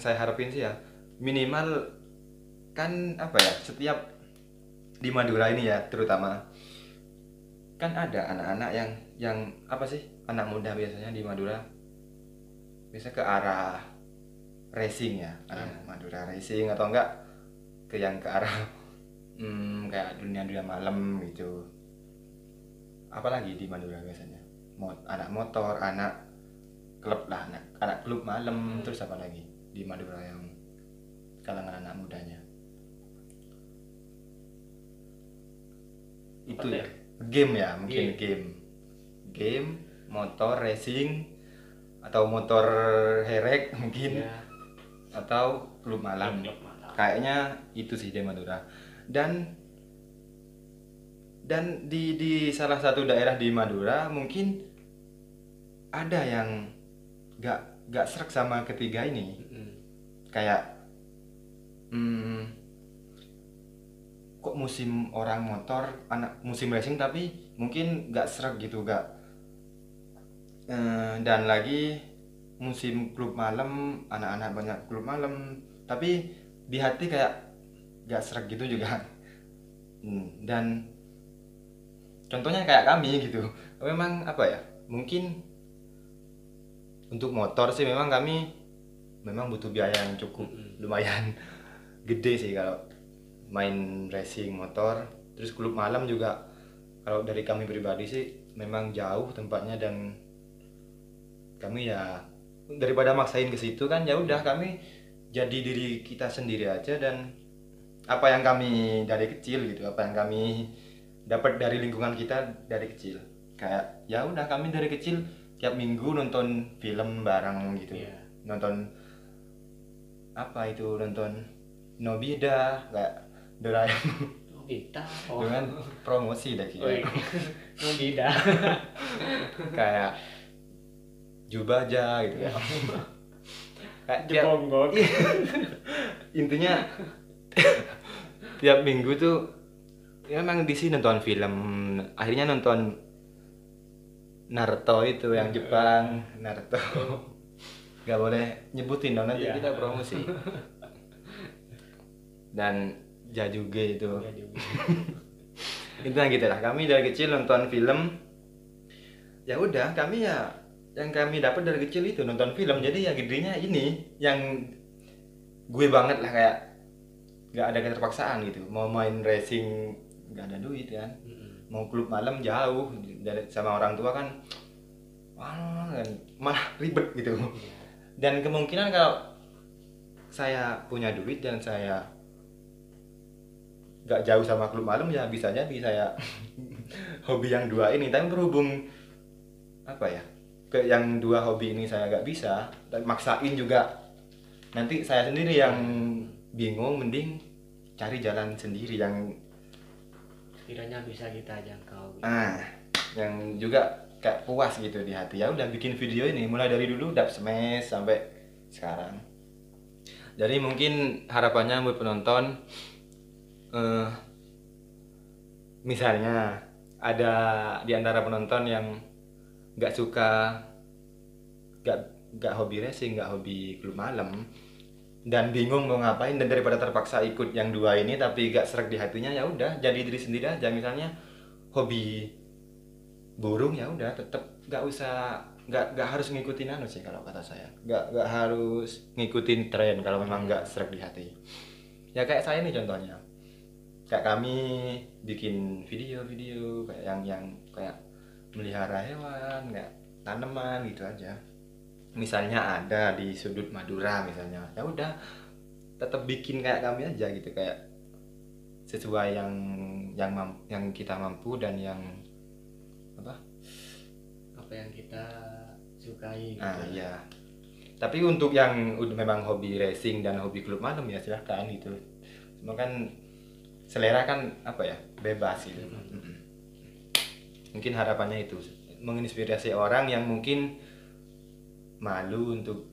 saya harapin sih ya minimal kan apa ya, setiap di Madura ini ya terutama kan ada anak-anak yang apa sih, anak muda biasanya di Madura bisa ke arah racing ya, anak Madura racing atau enggak ke yang ke arah kayak dunia-dunia malam gitu. Apalagi di Madura biasanya anak motor, anak klub lah, anak klub malam. Terus apa lagi di Madura yang kalangan anak mudanya itu ya, game ya mungkin, game motor racing atau motor herek mungkin atau klub malam. Kayaknya itu sih di Madura. Dan di salah satu daerah di Madura mungkin ada yang gak serak sama ketiga ini. Kayak kok musim orang motor, musim racing tapi mungkin gak serak gitu, dan lagi musim klub malam, anak-anak banyak klub malam tapi di hati kayak gak serak gitu juga. Dan contohnya kayak kami gitu, memang apa ya, mungkin untuk motor sih memang kami memang butuh biaya yang cukup lumayan gede sih kalau main racing motor. Terus klub malam juga kalau dari kami pribadi sih memang jauh tempatnya, dan kami ya daripada maksain ke situ kan, ya udah kami jadi diri kita sendiri aja, dan apa yang kami dari kecil gitu, apa yang kami dapat dari lingkungan kita dari kecil, kayak ya udah kami dari kecil tiap minggu nonton film bareng gitu. Nonton apa itu, nonton Nobita kayak Doraemon. Nobita Dengan promosi dah kira. Nobita Kayak Jubaja gitu ya. Kayak Jeponggok. Intinya tiap minggu tuh ya emang di sini nonton film. Akhirnya nonton Naruto itu yang Jepang, Naruto. Gak boleh nyebutin dong, nanti kita promosi. Dan Jajuge itu. Itu yang gitu lah. Kami dari kecil nonton film. Ya udah, kami ya yang kami dapat dari kecil itu nonton film. Jadi ya gedenya ini yang gue banget lah, kayak gak ada keterpaksaan gitu. Mau main racing gak ada duit kan. Mau klub malam jauh dari sama orang tua kan, malah ribet gitu. Dan kemungkinan kalau saya punya duit dan saya gak jauh sama klub malam, ya bisa jadi saya hobi yang dua ini. Tapi berhubung apa ya, ke yang dua hobi ini saya gak bisa, dan maksain juga nanti saya sendiri yang bingung. Mending cari jalan sendiri yang sekiranya bisa kita jangkau gitu. Yang juga kayak puas gitu di hati. Ya udah bikin video ini mulai dari dulu Dub Smash sampai sekarang. Jadi mungkin harapannya buat penonton, misalnya ada di antara penonton yang gak suka, gak hobi racing, gak hobi klub malam, dan bingung mau ngapain, dan daripada terpaksa ikut yang dua ini tapi gak serak di hatinya, ya udah jadi diri sendiri aja. Misalnya hobi burung, ya udah tetap gak usah, gak harus ngikutin anu sih kalau kata saya, gak harus ngikutin tren kalau memang gak serak di hati. Ya kayak saya nih contohnya, kayak kami bikin video kayak yang kayak melihara hewan, kayak tanaman gitu aja. Misalnya ada di sudut Madura misalnya, ya udah tetap bikin kayak kami aja gitu, kayak sesuai yang kita mampu dan yang apa yang kita sukai gitu. Ya. Tapi untuk yang udah memang hobi racing dan hobi klub malam, ya silahkan gitu. Semua kan selera kan apa ya, bebas gitu. Mungkin harapannya itu menginspirasi orang yang mungkin malu untuk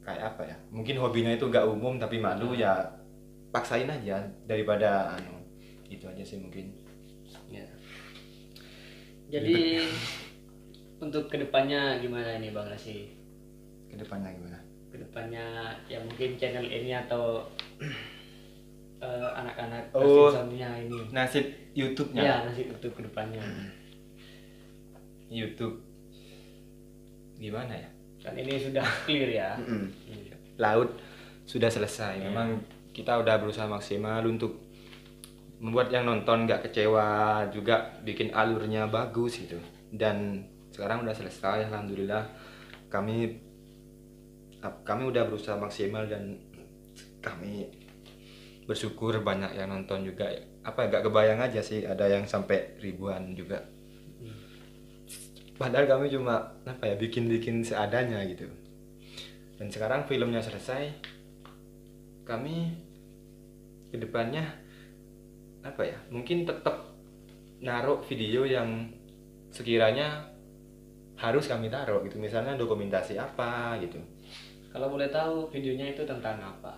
kayak apa ya, mungkin hobinya itu gak umum tapi malu, ya paksain aja daripada itu aja sih mungkin ya. Jadi untuk kedepannya gimana ini Bang Nasi? Kedepannya gimana? kedepannya ya mungkin channel ini atau anak-anak Oh. insomnia ini. Nasib YouTube-nya. Ya, nasib untuk kedepannya. YouTube gimana ya? Kan ini sudah clear ya. Laut sudah selesai. Memang kita udah berusaha maksimal untuk membuat yang nonton nggak kecewa, juga bikin alurnya bagus gitu. Dan sekarang udah selesai, alhamdulillah. Kami udah berusaha maksimal dan kami bersyukur banyak yang nonton juga. Gak kebayang aja sih ada yang sampai ribuan juga. Padahal kami cuma bikin seadanya gitu. Dan sekarang filmnya selesai, kami kedepannya mungkin tetap naruh video yang sekiranya harus kami taruh gitu, misalnya dokumentasi apa gitu. Kalau boleh tahu videonya itu tentang apa?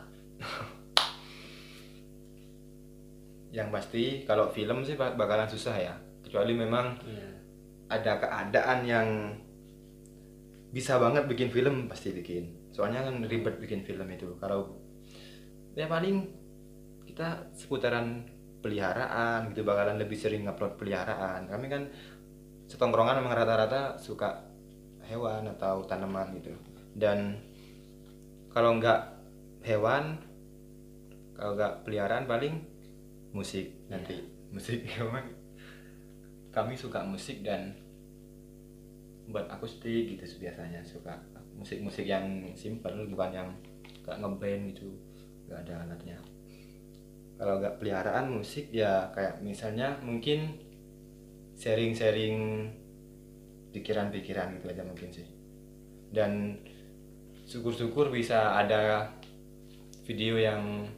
Yang pasti kalau film sih bakalan susah ya, kecuali memang ada keadaan yang bisa banget bikin film, pasti bikin. Soalnya kan ribet bikin film itu. Kalau ya paling kita seputaran peliharaan gitu, bakalan lebih sering upload peliharaan. Kami kan setongkrongan memang rata-rata suka hewan atau tanaman gitu. Dan kalau nggak hewan, kalau nggak peliharaan paling musik nanti. Musik memang kami suka musik dan buat akustik gitu biasanya, suka musik-musik yang simple, bukan yang kayak ngeband gitu, nggak ada alatnya. Kalau nggak peliharaan musik ya kayak misalnya mungkin sharing-sharing pikiran-pikiran gitu aja mungkin sih. Dan syukur-syukur bisa ada video yang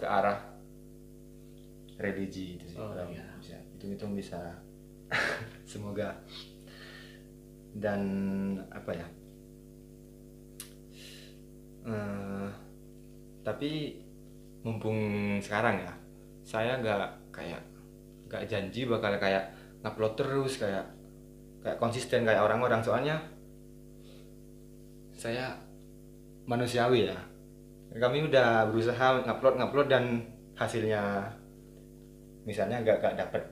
ke arah religi itu sih. Bisa hitung-hitung bisa. Semoga. Dan tapi mumpung sekarang ya, saya nggak janji bakal kayak ngupload terus kayak konsisten kayak orang-orang. Soalnya saya manusiawi ya, kami udah berusaha ngupload dan hasilnya misalnya nggak dapet,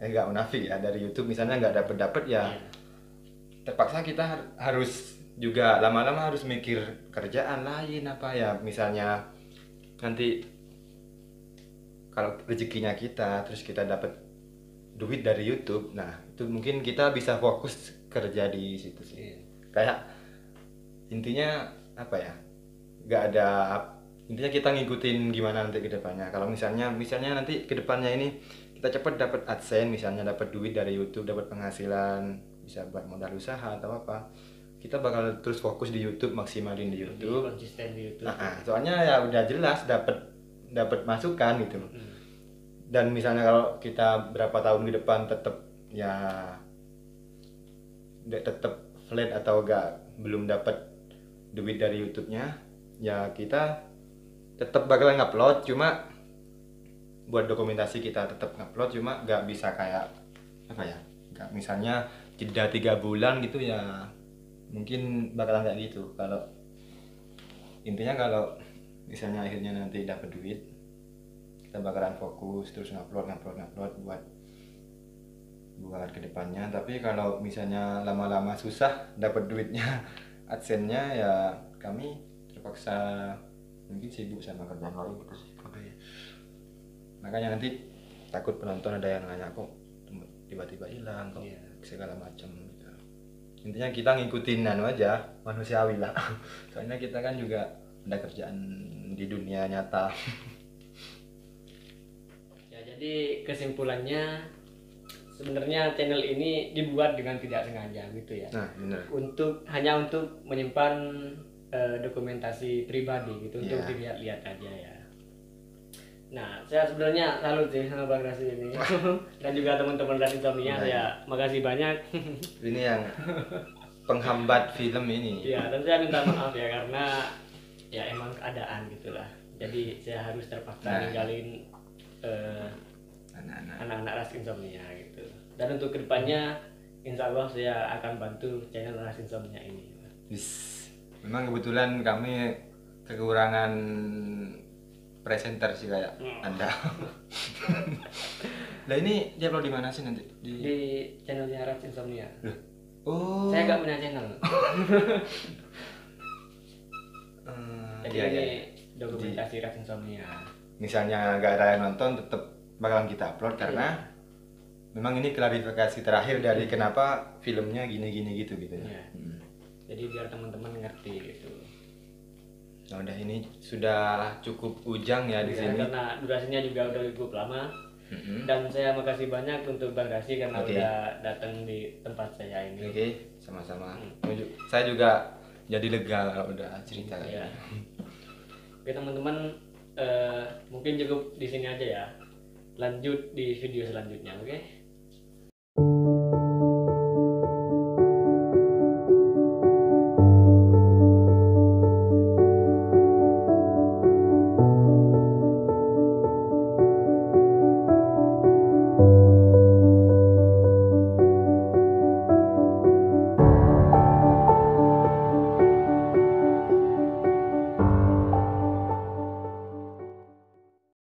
nggak munafik ya, dari YouTube misalnya nggak dapet ya, terpaksa kita harus juga lama-lama harus mikir kerjaan lain misalnya nanti kalau rezekinya kita terus kita dapat duit dari YouTube, nah itu mungkin kita bisa fokus kerja di situ sih. Kayak intinya nggak ada, intinya kita ngikutin gimana nanti ke depannya. Kalau misalnya nanti ke depannya ini kita cepet dapat AdSense, misalnya dapat duit dari YouTube, dapat penghasilan, bisa buat modal usaha atau apa, kita bakal terus fokus di YouTube, maksimalin di YouTube, konsisten di YouTube. Soalnya ya udah jelas dapat masukan gitu. Dan misalnya kalau kita berapa tahun ke depan tetap flat atau belum dapat duit dari YouTube-nya, ya kita tetap bakalan ngupload, cuma buat dokumentasi kita tetap ngupload, cuma nggak bisa kayak nggak misalnya jeda 3 bulan gitu ya, mungkin bakalan kayak gitu. Kalau intinya kalau misalnya akhirnya nanti dapat duit, kita bakalan fokus terus ngupload buat kedepannya. Tapi kalau misalnya lama-lama susah dapat duitnya, AdSense-nya, ya kami terpaksa mungkin sibuk sama kerjaan lain gitu sih. Makanya nanti takut penonton ada yang nanya kok tiba-tiba hilang kok, segala macam gitu. Intinya kita ngikutin aja, manusiawi lah. Soalnya kita kan juga ada kerjaan di dunia nyata. Ya, jadi kesimpulannya sebenarnya channel ini dibuat dengan tidak sengaja gitu ya. Nah, benar. Hanya untuk menyimpan dokumentasi pribadi gitu, untuk dilihat-lihat aja ya. Nah, saya sebenarnya salut sih sama Bang Rasi ini. Dan juga teman-teman dari Insomnia, ya makasih banyak. Ini yang penghambat film ini. Ya, dan saya minta maaf ya karena ya emang keadaan gitulah. Jadi saya harus terpaksa ninggalin anak-anak Ras Insomnia gitu. Dan untuk kedepannya insya Allah saya akan bantu channel Ras Insomnia ini. Memang kebetulan kami kekurangan presenter sih kayak Anda. Lah ini dia upload di mana sih nanti? Di channelnya Rats Insomnia. Loh. Oh. Saya nggak punya channel. Jadi iya, ini iya. dokumentasi Rats Insomnia. Misalnya nggak ada yang nonton, tetap bakalan kita upload karena memang ini klarifikasi terakhir dari kenapa filmnya gini-gini gitu ya. Iya. Jadi biar teman-teman ngerti gitu. Nah, udah ini sudah cukup ujang ya di sini. Karena durasinya juga udah cukup lama. Dan saya makasih banyak untuk Bang Rasi karena udah datang di tempat saya ini. Oke, sama-sama. Saya juga jadi lega kalau udah cerita. Ya. Oke teman-teman, mungkin cukup di sini aja ya. Lanjut di video selanjutnya, oke?